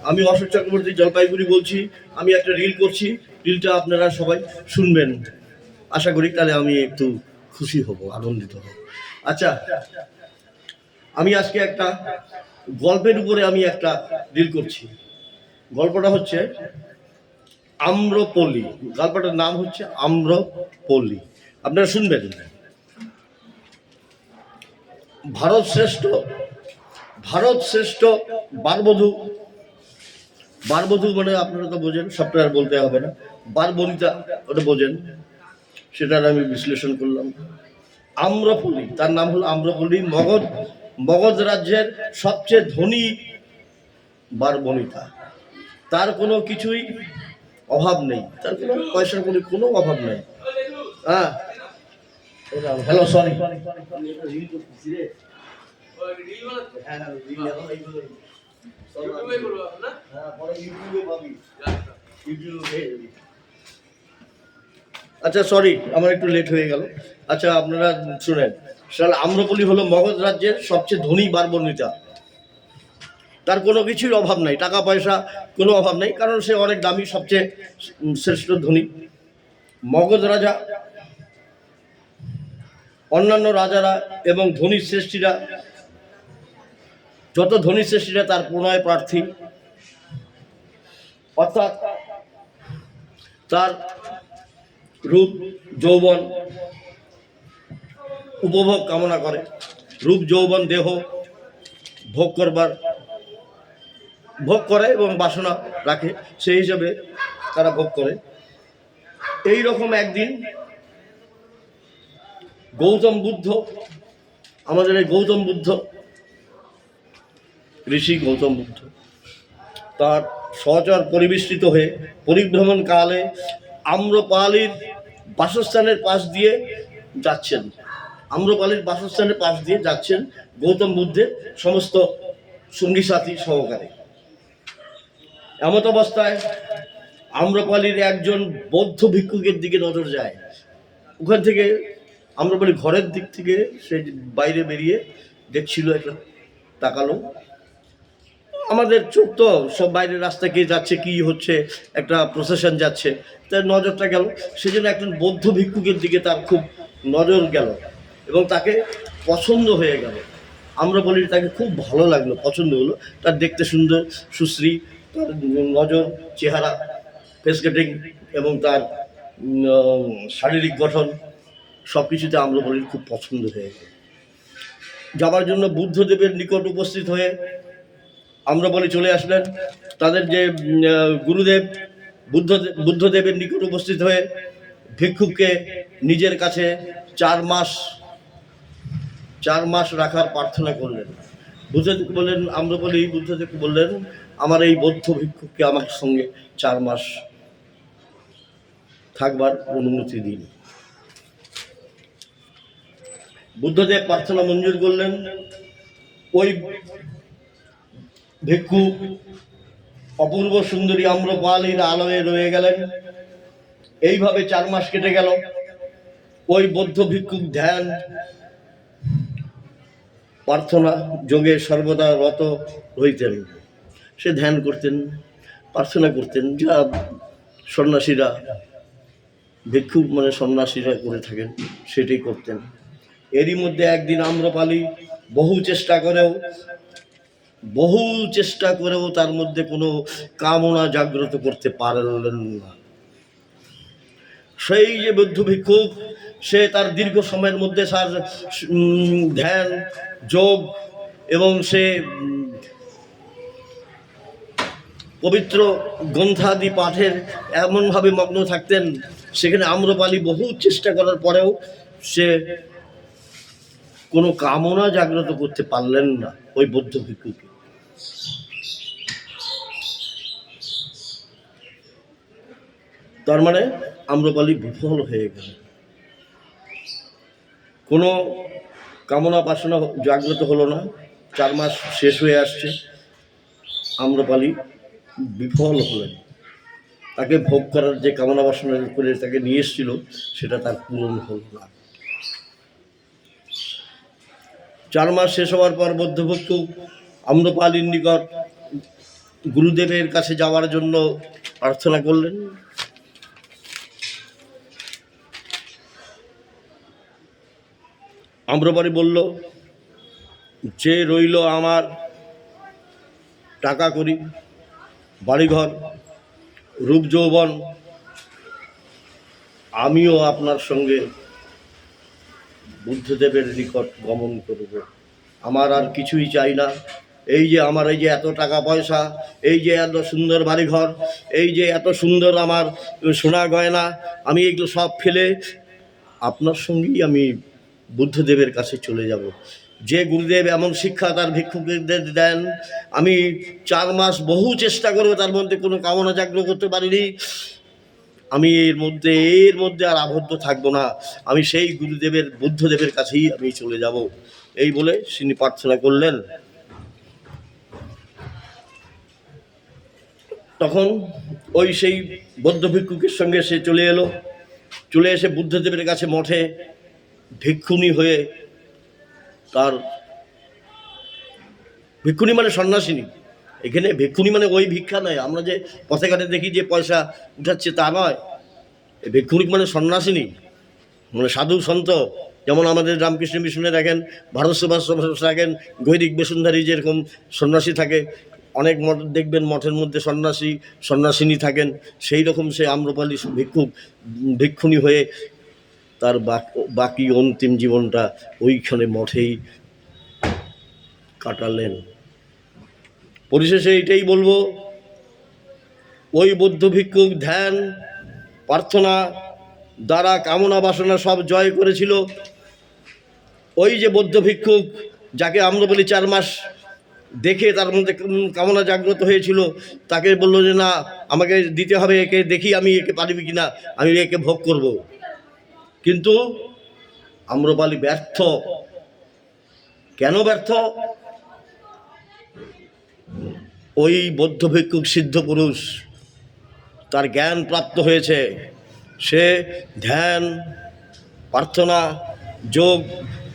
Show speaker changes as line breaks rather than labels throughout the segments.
আমি অশোক চক্রবর্তী জলপাইগুড়ি বলছি। আমি একটা রিল করছি, রিলটা আপনারা সবাই শুনবেন আশা করি, তাহলে আমি একটু খুশি হব, আনন্দিত হব। আচ্ছা, আমি আজকে একটা গল্পের উপরে আমি একটা রিল করছি। গল্পটা হচ্ছে আম্রপলি। গল্পটার নাম হচ্ছে আম্রপলি। আপনারা শুনবেন। ভারত শ্রেষ্ঠ বারবধূ। বারবধূ মানে আপনারা তো বোঝেন, সবটা আর বলতে হবে না। বারবনিতা ওটা বোঝেন, সেটার আমি বিশ্লেষণ করলাম। আম্রপলি, তার নাম হলো আম্রপলি। মগধ রাজ্যের সবচেয়ে ধনী বারবনিতা। তার কোনো কিছুই অভাব নেই, তার কোনো পয়সার কোনো অভাব নেই। হ্যাঁ, হ্যালো, সরি। আচ্ছা, সরি, আমার একটু লেট হয়ে গেল। আচ্ছা, আপনারা শুনেন। আম্রপলি হলো মগধ রাজ্যের সবচেয়ে ধনী বারবনিতা। তার কোনো কিছুর অভাব নাই, টাকা পয়সা কোনো অভাব নেই, কারণ সে অনেক দামি, সবচেয়ে শ্রেষ্ঠ ধনী। মগধ রাজা, অন্যান্য রাজারা এবং ধনী শ্রেষ্ঠীরা, যত ধনী শ্রেষ্ঠীরা তার প্রণয় প্রার্থী, অর্থাৎ তার রূপ যৌবন উপভোগ কামনা করে। রূপ যৌবন দেহ ভোগ করে এবং বাসনা রাখে, সেই হিসাবে তারা ভোগ করে। এই রকম একদিন গৌতম বুদ্ধ, আমাদের এই গৌতম বুদ্ধ, ঋষি গৌতম বুদ্ধ, তার সহচর পরিবেষ্টিত হয়ে পরিভ্রমণ কালে আম্রপালির বাসস্থানের পাশ দিয়ে যাচ্ছেন। আম্রপালির বাসস্থানের পাশ দিয়ে যাচ্ছেন গৌতম বুদ্ধের সমস্ত সঙ্গী সাথী সহকারে। এমত অবস্থায় আম্রপালির একজন বৌদ্ধ ভিক্ষুকের দিকে নজর যায়। ওখান থেকে আম্রপালির ঘরের দিক থেকে সে বাইরে বেরিয়ে দেখছিল, একটা তাকালো। আমাদের চোখ তো সব বাইরের রাস্তা কে যাচ্ছে, কি হচ্ছে, একটা প্রসেশন যাচ্ছে, তার নজরটা গেল। সেজন্য একজন বৌদ্ধ ভিক্ষুকের দিকে তার খুব নজর গেল এবং তাকে পছন্দ হয়ে গেল। আমরা বলি তাকে খুব ভালো লাগলো, পছন্দ হলো। তার দেখতে সুন্দর, সুশ্রী, তার নজর, চেহারা, ফেস কাটিং এবং তার শারীরিক গঠন সব কিছুতে আম্রপলির খুব পছন্দ হয়ে গেল। যাবার জন্য বুদ্ধদেবের নিকট উপস্থিত হয়ে আম্রপলি চলে আসলেন। তাদের যে গুরুদেব বুদ্ধদেবের নিকট উপস্থিত হয়ে ভিক্ষুককে নিজের কাছে 4 মাস রাখার প্রার্থনা করলেন। বুদ্ধদেব বললেন, আম্রপলি বুদ্ধদেবকে বললেন, আমার এই বৌদ্ধ ভিক্ষুককে আমার সঙ্গে 4 মাস থাকবার অনুমতি দিন। বুদ্ধদেব প্রার্থনা মঞ্জুর করলেন। ওই ভিক্ষু অপূর্ব সুন্দরী আম্রপালির আলোয় রয়ে গেলেন। এইভাবে 4 মাস কেটে গেল। ওই বৌদ্ধ ভিক্ষুক ধ্যান প্রার্থনা যোগে সর্বদা রত হইতেন। সে ধ্যান করতেন, প্রার্থনা করতেন, যা সন্ন্যাসীরা, ভিক্ষুক মানে সন্ন্যাসীরা করে থাকেন, সেটাই করতেন। এরই মধ্যে একদিন আম্রপালি বহু চেষ্টা করেও তার মধ্যে কোনো কামনা জাগ্রত করতে পারলেন না। সেই যে বৌদ্ধ ভিক্ষুক, সে তার দীর্ঘ সময়ের মধ্যে তার ধ্যান, যোগ এবং সে পবিত্র গ্রন্থাদি পাঠের এমনভাবে মগ্ন থাকতেন, সেখানে আম্রপালি বহু চেষ্টা করার পরেও সে কোনো কামনা জাগ্রত করতে পারলেন না ওই বৌদ্ধ ভিক্ষুকে। তার মানে আম্রপালি বিফল হয়ে গেল। কোনো কামনা বাসনা জাগ্রত হলো না। 4 মাস শেষ হয়ে আসছে, আম্রপালি বিফল হলেন। তাকে ভোগ করার যে কামনা বাসনা করে তাকে নিয়ে এসেছিল, সেটা তার পূরণ হল না। 4 মাস শেষ হওয়ার পর বৌদ্ধ ভিক্ষু আম্রপালির নিকট গুরুদেবের কাছে যাওয়ার জন্য প্রার্থনা করলেন। আম্রপালি বলল, যে রইল আমার টাকা করি, বাড়িঘর, রূপ যৌবন, আমিও আপনার সঙ্গে বুদ্ধদেবের নিকট গমন করব। আমার আর কিছুই চাই না। এই যে আমার এই যে এত টাকা পয়সা, এই যে এত সুন্দর বাড়িঘর, এই যে এত সুন্দর আমার সোনা গয়না, আমি এগুলো সব ফেলে আপনার সঙ্গেই আমি বুদ্ধদেবের কাছে চলে যাব। যে গুরুদেব এমন শিক্ষা তার ভিক্ষুকদের দেন, আমি 4 মাস বহু চেষ্টা করবো, তার মধ্যে কোনো কামনা জাগ্রত করতে পারিনি। আমি এর মধ্যে আর আবদ্ধ থাকবো না। আমি সেই গুরুদেবের বুদ্ধদেবের কাছেই আমি চলে যাব। এই বলে তিনি প্রার্থনা করলেন। তখন ওই সেই বৌদ্ধ ভিক্ষুকের সঙ্গে সে চলে এলো। চলে এসে বুদ্ধদেবের কাছে মঠে ভিক্ষুণী হয়ে, তার ভিক্ষুণী মানে সন্ন্যাসিনী। এখানে ভিক্ষুণী মানে ওই ভিক্ষা নয়, আমরা যে পথে ঘাটে দেখি যে পয়সা উঠাচ্ছে তা নয়। ভিক্ষুণী মানে সন্ন্যাসিনী, মানে সাধু সন্ত। যেমন আমাদের রামকৃষ্ণ মিশনে দেখেন, ভারত সেবা দেখেন, গৈরিক বেশনধারী যেরকম সন্ন্যাসী থাকে, অনেক মঠ দেখবেন মঠের মধ্যে সন্ন্যাসিনী থাকেন। সেই রকম সে আম্রপালি ভিক্ষুণী হয়ে তার বাকি অন্তিম জীবনটা ওইখানে মঠেই কাটালেন। পরিশেষে এইটাই বলবো, ওই বৌদ্ধ ভিক্ষুক ধ্যান প্রার্থনা দ্বারা কামনা বাসনা সব জয় করেছিল। ওই যে বৌদ্ধ ভিক্ষুক যাকে আম্রপালি 4 মাস দেখে তার মধ্যে কামনা জাগ্রত হয়েছিল, তাকে বললো যে না, আমাকে দিতে হবে, একে দেখি আমি একে পারিবি কিনা, আমি একে ভোগ করব। কিন্তু আম্রপালি ব্যর্থ। কেন ব্যর্থ? ওই বৌদ্ধ ভিক্ষুক সিদ্ধ পুরুষ, তার জ্ঞান প্রাপ্ত হয়েছে। সে ধ্যান প্রার্থনা যোগ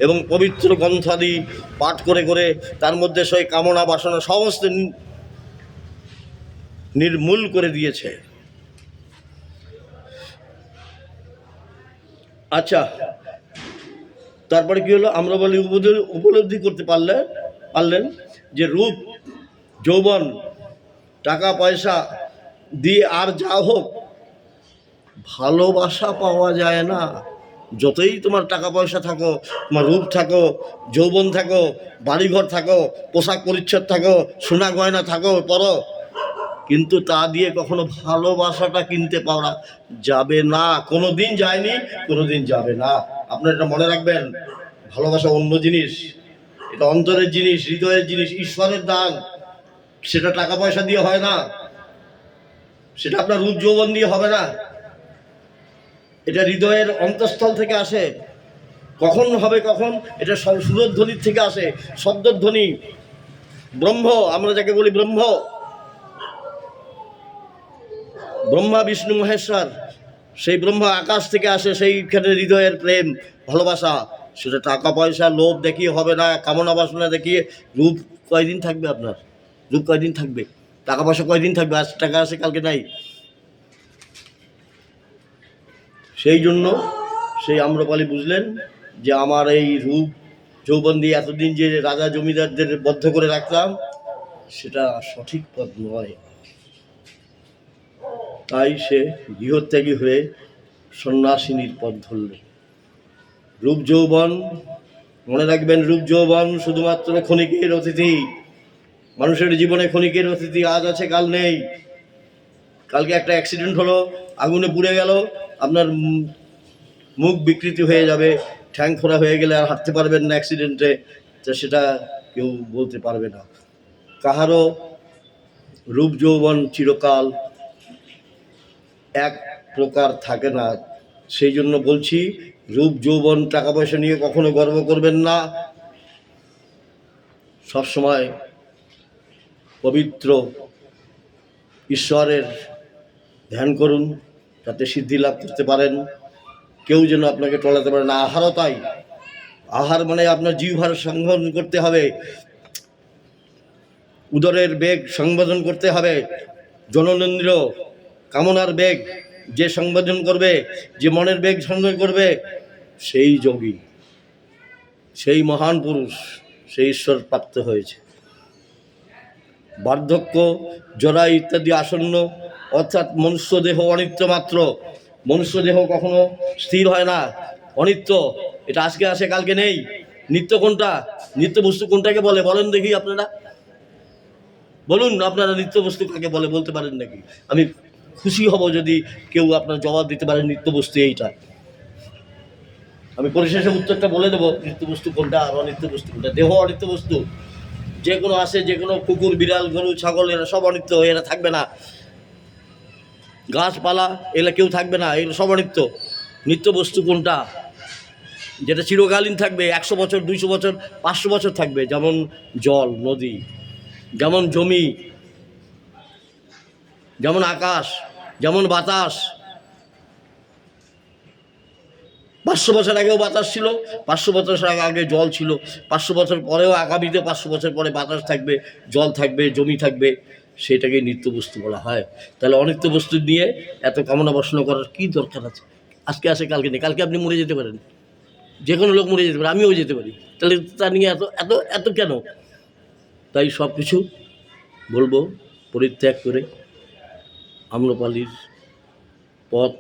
এবং পবিত্র গ্রন্থাদি পাঠ করে করে তার মধ্যে সেই কামনা বাসনা সমস্ত নির্মূল করে দিয়েছে। আচ্ছা, তারপরে কি হলো? আম্রপালি উপলব্ধি করতে পারলেন যে রূপ যৌবন টাকা পয়সা দিয়ে আর যা হোক, ভালোবাসা পাওয়া যায় না। যতই তোমার টাকা পয়সা থাকো, তোমার রূপ থাকো, যৌবন থাকো, বাড়িঘর থাকো, পোশাক পরিচ্ছদ থাকো, সোনা গয়না থাকো পরো, কিন্তু তা দিয়ে কখনো ভালোবাসাটা কিনতে পাওয়া যাবে না। কোনো দিন যায়নি, কোনো দিন যাবে না। আপনারা এটা মনে রাখবেন। ভালোবাসা অন্য জিনিস, এটা অন্তরের জিনিস, হৃদয়ের জিনিস, ঈশ্বরের দান। সেটা টাকা পয়সা দিয়ে হয় না, সেটা আপনার রূপ যৌবন দিয়ে হবে না। এটা হৃদয়ের অন্তঃস্থল থেকে আসে। কখন হবে? কখন? এটা সুরধ্বনির থেকে আসে, শব্দধ্বনি। ব্রহ্ম, আমরা যাকে বলি ব্রহ্মা বিষ্ণু মহেশ্বর, সেই ব্রহ্মা আকাশ থেকে আসে। সেইখানে হৃদয়ের প্রেম ভালোবাসা, সেটা টাকা পয়সা লোভ দেখিয়ে হবে না, কামনা বাসনা দেখিয়ে। রূপ কয়দিন থাকবে আপনার? রূপ কয়দিন থাকবে? টাকা পয়সা কয়দিন থাকবে? আজ টাকা আছে, কালকে নাই। সেই জন্য সেই আম্রপালি বুঝলেন যে আমার এই রূপ যৌবন দিয়ে এতদিন যে রাজা জমিদারদের বদ্ধ করে রাখতাম, সেটা সঠিক পথ নয়। তাই সে গৃহত্যাগী হয়ে সন্ন্যাসিনীর পথ ধরল। রূপ যৌবন, মনে রাখবেন, রূপ যৌবন শুধুমাত্র ক্ষণিকের অতিথি। মানুষের জীবনে ক্ষণিকের অতিথি, আজ আছে কাল নেই। কালকে একটা অ্যাক্সিডেন্ট হলো, আগুনে পুড়ে গেল, আপনার মুখ বিকৃতি হয়ে যাবে, ঠ্যাং খোঁড়া হয়ে গেলে আর হাঁটতে পারবেন না অ্যাক্সিডেন্টে, তো সেটা কেউ বলতে পারবে না। কাহারও রূপ যৌবন চিরকাল এক প্রকার থাকে না। সেই জন্য বলছি, রূপ যৌবন টাকা পয়সা নিয়ে কখনো গর্ব করবেন না। সবসময় পবিত্র ঈশ্বরের ধ্যান করুন, যাতে সিদ্ধি লাভ করতে পারেন। কেউ যেন আপনাকে টলাতে পারে না। আহারও তাই। আহার মানে আপনার জিহ্বার সংবরণ করতে হবে। উদরের বেগ সংবোধন করতে হবে, জননেন্দ্র কামনার বেগ যে সংবোধন করবে, যে মনের বেগ সংবোধন করবে, সেই যোগী, সেই মহান পুরুষ, সেই ঈশ্বর প্রাপ্ত হয়েছে। বার্ধক্য, জরা ইত্যাদি আসন্ন, অর্থাৎ মনুষ্য দেহ অনিত্য মাত্র। মনুষ্য দেহ কখনো স্থির হয় না, অনিত্য। এটা আজকে আসে কালকে নেই। নিত্য কোনটা? নিত্য বস্তু কোনটাকে বলে বলেন দেখি আপনারা, বলুন আপনারা নিত্য বস্তু কাকে বলে বলতে পারেন নাকি? আমি খুশি হব যদি কেউ আপনার জবাব দিতে পারেন নিত্য বস্তু এইটা। আমি পরিশেষে উত্তরটা বলে দেবো, নিত্য বস্তু কোনটা আর অনিত্য বস্তু কোনটা। দেহ অনিত্য বস্তু, যে কোনো আসে, যে কোনো কুকুর, বিড়াল, গরু, ছাগল, এরা সব অনিত্য, এরা থাকবে না। গাছপালা এগুলো কেউ থাকবে না, এগুলো সব অনিত্য। নিত্য বস্তু কোনটা? যেটা চিরকালীন থাকবে, 100 বছর, 200 বছর, 500 বছর থাকবে। যেমন জল, নদী, যেমন জমি, যেমন আকাশ, যেমন বাতাস। 500 বছর আগেও বাতাস ছিল, 500 বছর আগে জল ছিল, 500 বছর পরেও আগামীতে 500 বছর পরে বাতাস থাকবে, জল থাকবে, জমি থাকবে। সেটাকে নিত্য বস্তু বলা হয়। তাহলে অনিত্য বস্তু নিয়ে এত কামনা বাসনা করার কী দরকার আছে? আজকে আসে কালকে নেই, কালকে আপনি মরে যেতে পারেন, যে কোনো লোক মরে যেতে পারে, আমিও যেতে পারি। তাহলে তা নিয়ে এত এত এত কেন? তাই সব কিছু বলবো পরিত্যাগ করে আম্রপালির পথ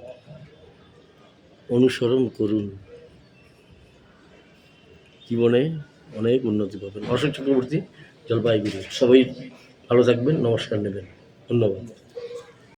অনুসরণ করুন, জীবনে অনেক উন্নতি পাবেন। অশোক চক্রবর্তী, জলপাইগুড়ি। সবাই ভালো থাকবেন, নমস্কার নেবেন, ধন্যবাদ।